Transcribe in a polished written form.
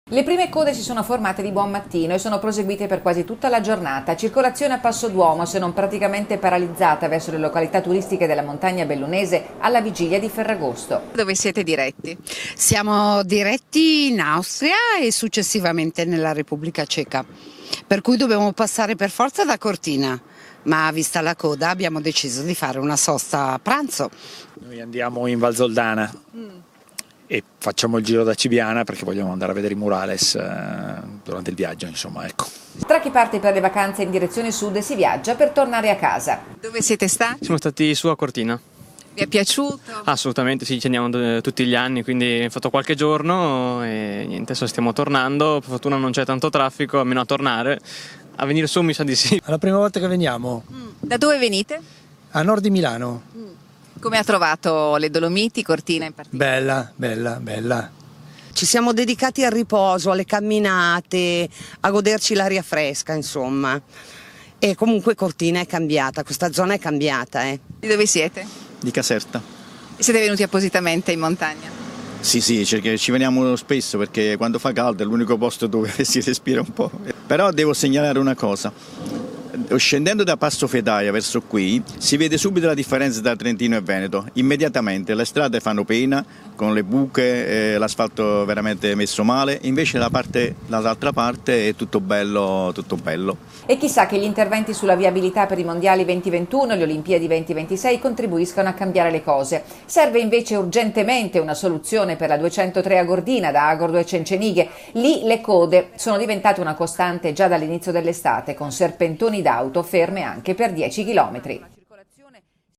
Le prime code si sono formate di buon mattino e sono proseguite per quasi tutta la giornata. Circolazione a passo d'uomo, se non praticamente paralizzata, verso le località turistiche della montagna bellunese alla vigilia di Ferragosto. Dove siete diretti? Siamo diretti in Austria e successivamente nella Repubblica Ceca, per cui dobbiamo passare per forza da Cortina, ma vista la coda abbiamo deciso di fare una sosta a pranzo. Noi andiamo in Valsoldana e facciamo il giro da Cibiana perché vogliamo andare a vedere i murales durante il viaggio, insomma, ecco. Tra chi parte per le vacanze in direzione sud si viaggia per tornare a casa. Dove siete stati? Siamo stati su a Cortina. Vi è piaciuto? Assolutamente, sì, ci andiamo tutti gli anni, quindi abbiamo fatto qualche giorno e niente, adesso stiamo tornando, per fortuna non c'è tanto traffico, almeno a tornare. A venire su mi sa di sì. È la prima volta che veniamo. Da dove venite? A nord di Milano. Come ha trovato le Dolomiti, Cortina in particolare? Bella. Ci siamo dedicati al riposo, alle camminate, a goderci l'aria fresca, insomma. E comunque Cortina è cambiata, questa zona è cambiata. Di dove siete? Di Caserta. Siete venuti appositamente in montagna? Sì, ci veniamo spesso perché quando fa caldo è l'unico posto dove si respira un po'. Però devo segnalare una cosa. Scendendo da Passo Fedaia verso qui si vede subito la differenza tra Trentino e Veneto. Immediatamente le strade fanno pena con le buche, l'asfalto veramente messo male, invece dall'altra parte è tutto bello, tutto bello. E chissà che gli interventi sulla viabilità per i mondiali 2021 e le Olimpiadi 2026 contribuiscano a cambiare le cose. Serve invece urgentemente una soluzione per la 203 a Gordina, da Agordo e Cencenighe. Lì le code sono diventate una costante già dall'inizio dell'estate, con serpentoni d'auto ferme anche per 10 chilometri.